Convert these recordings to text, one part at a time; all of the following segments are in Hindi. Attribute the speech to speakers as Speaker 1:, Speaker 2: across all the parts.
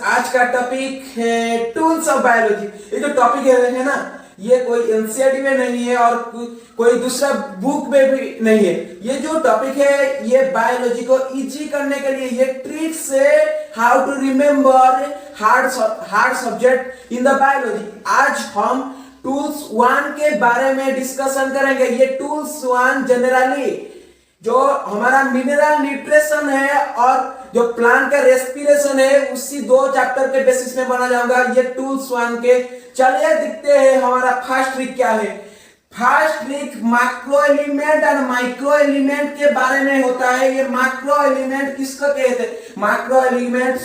Speaker 1: आज का टॉपिक है टूल्स ऑफ बायोलॉजी। ये जो टॉपिक है ना, ये कोई एनसीईआरटी में नहीं है और कोई दूसरा बुक में भी नहीं है। ये जो टॉपिक है ये बायोलॉजी को इजी करने के लिए ये ट्रिक्स है, how to remember hard subject in the biology. आज हम टूल्स 1 के बारे में डिस्कशन करेंगे। ये टूल्स 1 जनरली जो हमारा मिनरल न्यूट्रिशन है और जो प्लांट का रेस्पिरेशन है उसी 2 चैप्टर के बेसिस में बना जाऊंगा ये टूल्स 1 के। चलिए देखते हैं हमारा फर्स्ट ट्रिक क्या है। फर्स्ट ट्रिक मैक्रो एलिमेंट और माइक्रो एलिमेंट के बारे में होता है। ये मैक्रो एलिमेंट किसको कहते हैं? मैक्रो एलिमेंट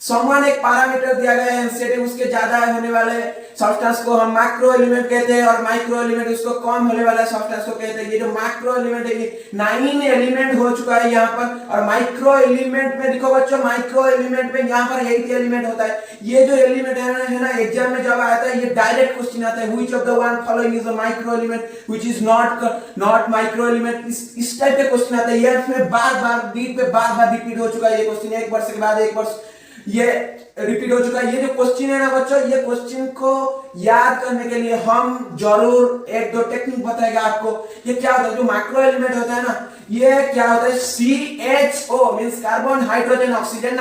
Speaker 1: समान एक पैरामीटर दिया गया है एनसीईआरटी, उसके ज्यादा होने वाले सब्सटेंस को हम मैक्रो एलिमेंट कहते हैं और माइक्रो एलिमेंट उसको कम होने वाले सब्सटेंस को कहते हैं। ये जो मैक्रो एलिमेंट है ये 9 एलिमेंट हो चुका है यहाँ पर। और माइक्रो एलिमेंट में देखो बच्चों, माइक्रो एलिमेंट में यहाँ पर 8 एलिमेंट होता है। ये जो एलिमेंट है ना एग्जाम में जब आता है ये डायरेक्ट क्वेश्चन आता है, which of the one following is a micro element which is not micro element. इस टाइप के क्वेश्चन आता है। ये इसमें बार-बार बीट पे बार-बार रिपीट हो चुका है ये क्वेश्चन, एक वर्ष के बाद एक वर्ष ये रिपीट हो चुका है। ये जो क्वेश्चन है ना बच्चों, ये क्वेश्चन को याद करने के लिए हम जरूर 1-2 टेक्निक बताएगा आपको। ये क्या होता है, जो मैक्रो एलिमेंट होता है ना ये क्या होता है, CHO means carbon hydrogen oxygen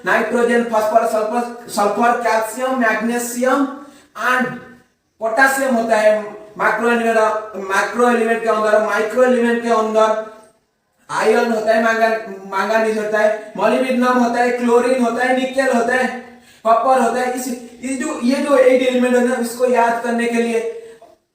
Speaker 1: nitrogen phosphorus sulphur calcium magnesium and potassium होता है मैक्रो एलिमेंट के अंदर। माइक्रो एलिमेंट के अंदर आयरन होता है, मैंगनीज होता है, मोलिब्डेनम होता है, क्लोरीन होता है, निकेल होता है, कॉपर होता है। ये जो 8 एलिमेंट है ना इसको याद करने के लिए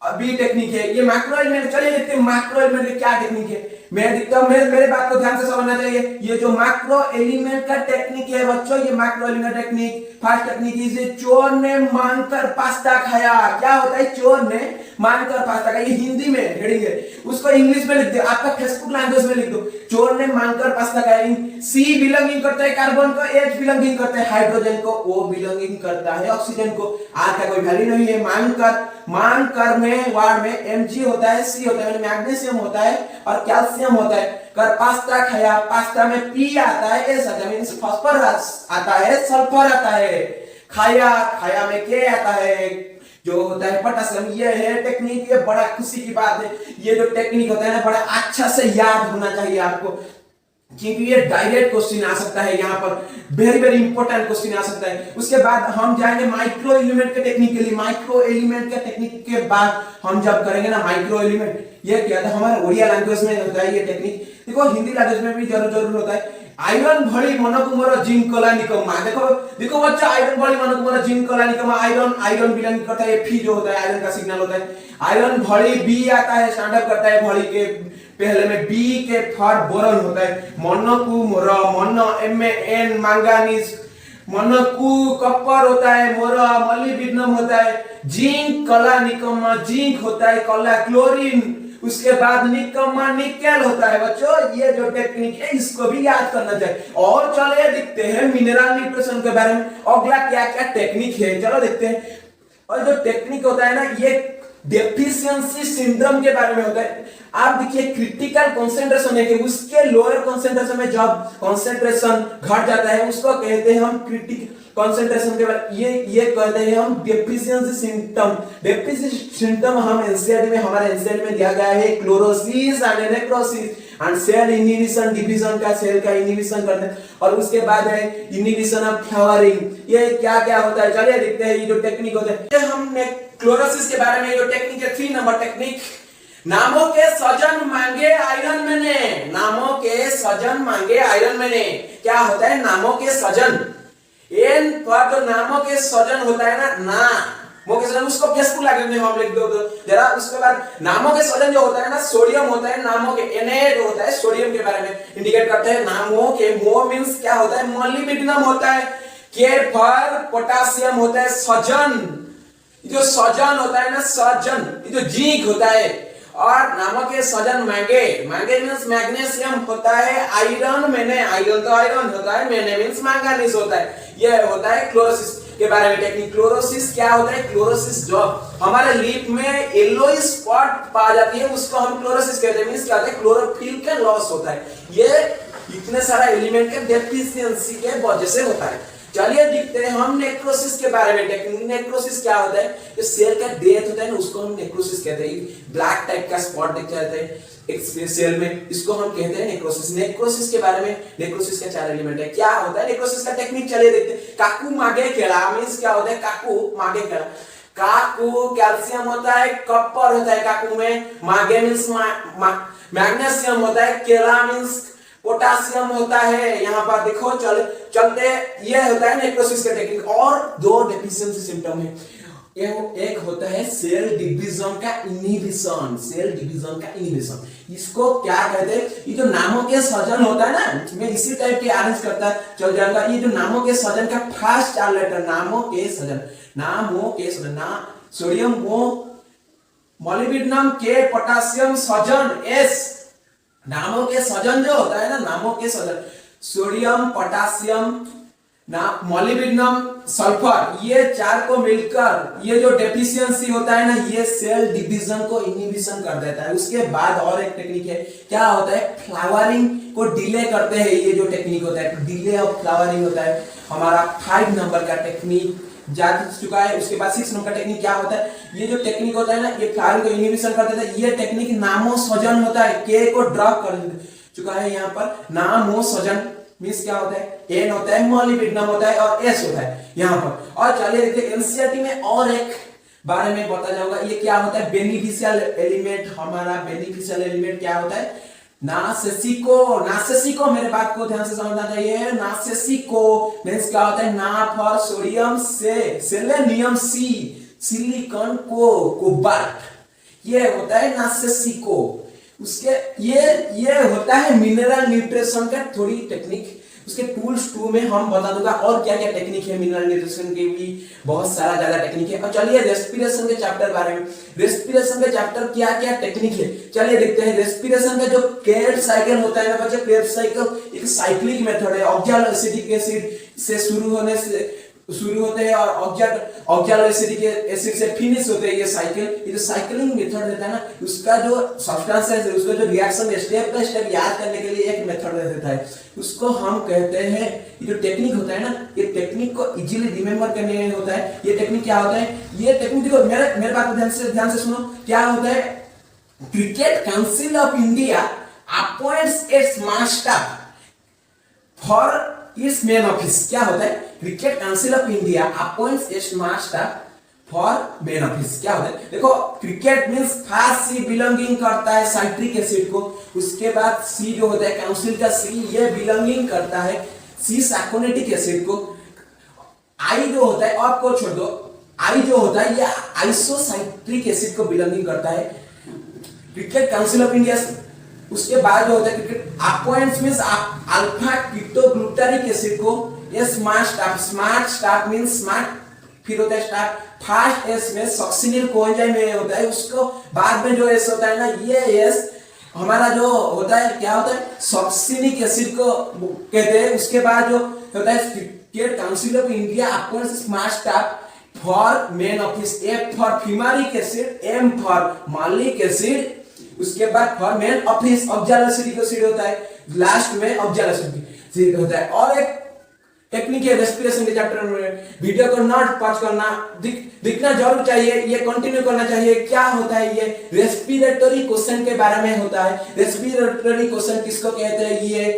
Speaker 1: अभी टेक्निक है। ये मैक्रो एलिमेंट, चलिए देखते हैं मैक्रो एलिमेंट की क्या टेक्निक है। मैं दिखता हूं, मेरे बात को ध्यान से समझना चाहिए। ये जो मैक्रो एलिमेंट का टेक्निक है बच्चों, ये macro element technique first technique इसे चोर ने मांगकर पास्ता खाया। क्या होता है, चोर ने मांगकर पास्ता खाया। ये हिंदी में हेडिंग है, उसको इंग्लिश में लिख दो, आपका फेसबुक लैंग्वेज में लिख दो, चोर ने मांगकर पास्ता खाया। C बिलोंगिंग करता है कार्बन को, H बिलोंगिंग करता है हाइड्रोजन को, O बिलोंगिंग करता है ऑक्सीजन को। R का कोई वैल्यू नहीं है। मांगकर में वर्ड में Mg होता है, C होता है मैग्नीशियम होता है और कैल्शियम होता है। कर पास्ता खाया, पास्ता में P आता है, S आता है मींस फास्फोरस आता है, सल्फर आता है। खाया में K आता है जो होता है पोटेशियम। ये है टेक्निक, ये बड़ा खुशी की बात है। ये जो टेक्निक होता है ना बड़ा अच्छा से याद होना चाहिए आपको, क्योंकि ये डायरेक्ट क्वेश्चन आ सकता है यहाँ पर, वेरी इंपॉर्टेंट क्वेश्चन आ सकता है। उसके बाद हम जाएंगे माइक्रो एलिमेंट के टेक्निक के लिए। माइक्रो एलिमेंट के टेक्निक के बाद हम जब करेंगे ना माइक्रो एलिमेंट, ये क्या था हमारे ओडिया लैंग्वेज में होता है ये टेक्निक। देखो हिंदी लैंग्वेज में भी जरूर होता है। आयरन भली मनकु मोर जिंक कला निकम्मा। देखो बच्चा, आयरन भली मनकु मोर जिंक कला निकम्मा। आयरन बिलोंग करता है, फी जो होता है आयरन का सिग्नल होता है। आयरन भली बी आता है, स्टैंड अप करता है भली के पहले में, बी के फॉर बोरॉन होता है। मनकु मोर MAN मैंगनीज, मनकु कॉपर होता है, मोर मोलिब्डेनम होता है, जिंक कला निकम्मा जिंक होता है, कला क्लोरीन, उसके बाद निकम्मा निकेल होता है। बच्चों ये जो टेक्निक है इसको भी याद करना चाहिए। और चलिए देखते हैं मिनरल न्यूट्रिशन के बारे में अगला क्या क्या टेक्निक है, चलो देखते हैं। और जो टेक्निक होता है ना ये डेफिशिएंसी सिंड्रोम के बारे में होता है। आप देखिए क्रिटिकल कंसंट्रेशन है कि उसके लोअर कंसंट्रेशन में जब कंसंट्रेशन घट जाता है उसको कहते हैं हम क्रिटिकल कंसंट्रेशन के बाद ये कहते हैं हम डेफिशिएंसी सिम्टम। डेफिशिएंसी सिम्टम हम एनसीईआरटी में, हमारे एनसीईआरटी में दिया गया है chlorosis and necrosis and cell inhibition, division का सेल का इनहिबिशन करते हैं। और उसके बाद है इनहिबिशन ऑफ फ्लावरिंग। ये क्या क्या होता है चलिए देखते हैं। ये जो टेक्निक होता है हमने क्लोरोसिस के बारे में जो टेक्निक है 3 नंबर टेक्निक, नामों के सजन मांगे आयरन मैंने। नामों के सजन मांगे आयरन मैंने। क्या होता है नामों के सजन, एन पर जो नामों के सजन होता है ना नामों के सजन, उसको फेसबुक लैंग्वेज में हम लिख दो जरा। उसके बाद नामों के सजन जो होता है ना सोडियम होता है, नामों के Na जो होता है सोडियम के बारे में इंडिकेट करते हैं। नामों के मो मींस क्या होता है, मोलिब्डेनम होता है। के पर पोटेशियम होता है। सजन, जो सजन होता है ना सजन, ये जो जिंक होता है। और नामों के सजन मांगे मींस मैग्नीशियम होता है। आयरन मैंने, आयरन तो आयरन होता है, मैंने मींस मैंगनीज होता है। ये होता है क्लोरोसिस के बारे में टेक्निक। क्लोरोसिस क्या होता है, क्लोरोसिस जो हमारे लिप में येलो स्पॉट पा जाती है उसको हम क्लोरोसिस कहते हैं। मींस क्या होता है, क्लोरोफिल का लॉस होता है। ये इतने सारा एलिमेंट के डेफिशिएंसी के वजह से होता है। चलिए देखते हैं हम नेक्रोसिस के बारे में। टेक्निक नेक्रोसिस क्या होता है? जो सेल का डेथ होता है ना उसको हम नेक्रोसिस कहते हैं। ब्लैक टाइप का स्पॉट दिख जाता है एक सेल में, इसको हम कहते हैं नेक्रोसिस। नेक्रोसिस के बारे में, नेक्रोसिस का 4 एलिमेंट है। क्या होता है नेक्रोसिस का टेक्निक? चलिए देखते हैं। काकू मागे केड़ा मींस क्या होता है? काकू मागे केड़ा, काकू कैल्शियम होता है, कॉपर होता है काकू में, मागे मींस मैग्नीशियम होता है, केला मींस पोटासियम होता है। यहाँ पर देखो चलते ये होता है नेक्रोसिस का टेक्निक। और 2 डेफिशिएंसी सिम्टम है। एक होता है सेल डिवीजन का इनहिबिशन। सेल डिवीजन का इनहिबिशन इसको क्या कहते हैं? ये जो नामों के सजन होता है ना, मैं इसी टाइप के अरेंज करता चल जाऊंगा। ये जो नामों के सजन का फर्स्ट 4 लेटर, नामों के सजन, नामों के सजन, ना सोडियम ओ, मोलिब्डेनम के, पोटासियम सजन एस। नामों के सजन जो होता है ना, नामों के सजन, सोडियम, पोटासियम, ना मोलिब्डेनम, सल्फर, ये 4 को मिलकर ये जो डेफिशिएंसी होता है ना, ये सेल डिवीजन को इनहिबिशन कर देता है। उसके बाद और एक टेक्निक है, क्या होता है? फ्लावरिंग को डिले करते हैं। ये जो टेक्निक होता है डिले ऑफ फ्लावरिंग होता है। हमारा 5 नंबर का टेक्निक जा चुका है। उसके बाद 6 नंबर का टेक्निक क्या होता है? ये जो टेक्निक होता है ना, ये फ्लावरिंग को इनहिबिशन कर देता है। ये टेक्निक नामो सजन होता है। के को ड्रॉप कर चुका है यहाँ पर। नामो सजन मींस क्या होता है? एन होता है, मोलिब्डेनम होता है और एस होता है यहाँ पर। और चलिए देखते हैं एनसीईआरटी में और एक बारे में बता जाऊंगा। ये क्या होता है? Beneficial element. हमारा बेनिफिशियल एलिमेंट क्या होता है? नासेसिको। नासेसिको, मेरे बात को ध्यान से समझना चाहिए। नासेसिको मींस क्या होता है? ना फॉर सोडियम, से सेलेनियम, सी सिलिकॉन, को कोबाल्ट, ये होता है नासेसिको। उसके ये होता है मिनरल न्यूट्रिशन का थोड़ी टेक्निक। उसके टूल्स 2 में हम बता दूंगा और क्या क्या टेक्निक है। मिनरल न्यूट्रिशन के भी बहुत सारा ज्यादा टेक्निक है। और चलिए रेस्पिरेशन के चैप्टर बारे में, रेस्पिरेशन के चैप्टर क्या क्या टेक्निक है चलिए देखते हैं। रेस्पिरेशन का जो क्रेब्स साइकिल होता है ना बच्चे, क्रेब्स साइकिल एक साइक्लिक मेथड है। ऑक्सैलिक एसिड से शुरू होते हैं और ऑक्सैलिक एसिड से फिनिश होते हैं। ये साइकिल, ये जो साइक्लिंग मेथड रहता है ना, उसका जो सब्सटेंस है, उसका जो रिएक्शन स्टेप बाय स्टेप याद करने के लिए एक मेथड रहता है। उसको हम कहते हैं, ये जो टेक्निक होता है ना, ये टेक्निक को इजीली रिमेंबर करने में होता है। ये टेक्निक क्या होता है? ये टेक्निक देखो, मेरे बात को ध्यान से सुनो। क्या होता है? Cricket council of India appoints its master for its main office. क्या होता है? Cricket council of India appoints its master for main office. क्या होता है? देखो, cricket means first C belonging करता है साइट्रिक एसिड को। उसके बाद सी जो होता है काउंसिल का सी, ये बिलोंगिंग करता है सी सैकोनेटिक एसिड को। आई जो होता है, आपको छोड़ दो, आई जो होता है ये आइसोसाइट्रिक एसिड को बिलोंगिंग करता है क्रिकेट काउंसिल ऑफ इंडिया। उसके बाद जो होता है cricket appoints means alpha ketoglutaric acid को। ये स्मार्ट स्टार्ट मींस स्मार्ट, फिर होता है स्टार्ट, फर्स्ट एस में सक्सिनिल कोएंजाइम में होता है। उसको बाद में जो एस होता है ना, ये एस हमारा जो होता है क्या होता है? सक्सिनिक एसिड को कहते हैं। उसके बाद जो होता है cricket council of India appoints smart start for main office. F for fumaric acid, M for malic acid. उसके बाद for main office oxalic acid होता है। लास्ट में ऑक्सैलिक एसिड होता है। और एक टेक्निक है रेस्पिरेशन के चैप्टर में, वीडियो को नोट पॉज करना, दिखना जरूर चाहिए, ये कंटिन्यू करना चाहिए। क्या होता है? ये रेस्पिरेटरी क्वेश्चन के बारे में होता है। रेस्पिरेटरी क्वेश्चन किसको कहते हैं? ये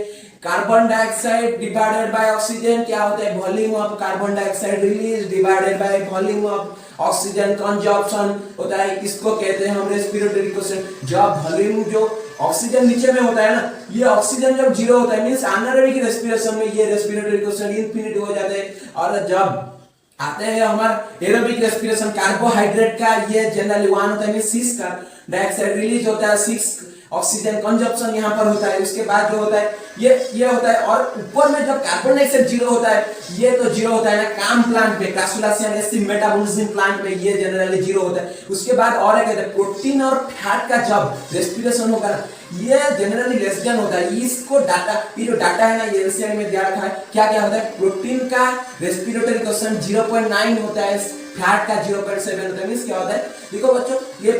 Speaker 1: carbon dioxide divided by oxygen. क्या होता है? Volume of carbon dioxide release divided by volume of oxygen consumption होता है। इसको कहते हैं हम रेस्पिरेटरी क्वेश्चन। जब वॉल्यूम जो ऑक्सीजन नीचे में होता है ना, ये ऑक्सीजन जब 0 होता है मींस एनारोबिक रेस्पिरेशन में ये रेस्पिरेटरी क्वेश्चन इनफिनिट हो जाते हैं। और जब आते हैं हमारा एरोबिक रेस्पिरेशन, कार्बोहाइड्रेट का ये जनरली 1 होता है मींस 6 कार्बन डाइऑक्साइड रिलीज होता है, 6 ऑक्सीजन कंजम्पशन यहाँ पर होता है। उसके बाद जो होता है ये होता है। और ऊपर में जब कार्बन डाइऑक्साइड 0 होता है, ये तो 0 होता है ना काम प्लांट में, क्रासुलासियन एसिड मेटाबॉलिज्म प्लांट में ये जनरली 0 होता है। उसके बाद और एक है प्रोटीन और फैट का जब रेस्पिरेशन होगा ना, ये जनरली लेस देन होता है। इसको डाटा, ये जो डाटा है ना, ये एनसीईआरटी में दिया रखा है। क्या क्या होता है? प्रोटीन का रेस्पिरेटरी क्वेश्चन 0.9 होता है, फैट का 0.7 होता है। मींस क्या होता है? देखो बच्चों, ये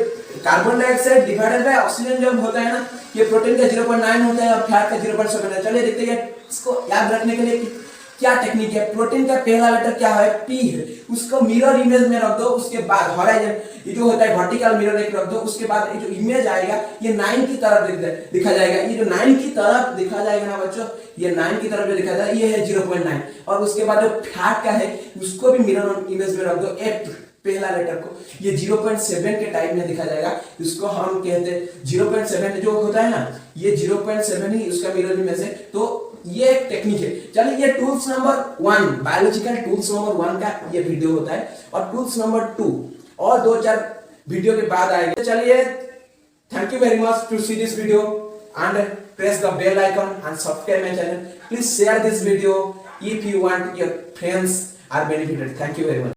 Speaker 1: carbon dioxide divided by oxygen जब होता है ना, ये प्रोटीन का 0.9 होता है और फैट का 0.7 होता है। चलिए देखते हैं इसको याद रखने के लिए क्या टेक्निक है। प्रोटीन का पहला लेटर क्या है, पी है, उसको मिरर इमेज में रख दो, उसके बाद हॉराइजन ये जो होता है वर्टिकल मिरर एक रख दो, उसके बाद ये जो इमेज आएगा ये 9 की तरफ दिखा जाएगा। ये जो 9 की तरफ दिखा जाएगा ना बच्चों, ये 9 की तरफ जो दिखा जाएगा ये है 0.9, और उसके बाद जो फैट का है उसको भी मिरर इमेज में रख दो, एफ पहला लेटर को, ये 0.7 के टाइप में दिखा जाएगा। इसको हम कहते हैं 0.7 जो होता है ना, ये 0.7 ही उसका मिरर इमेज है। तो ये एक टेक्निक है। चलिए ये tools number 1, biological tools number 1 का ये वीडियो होता है, और टूल्स नंबर 2 और 2-4 वीडियो के बाद आएंगे। चलिए, thank you very much to see this video and press the bell icon and subscribe my channel. Please share this video if you want your friends are benefited. Thank you very much.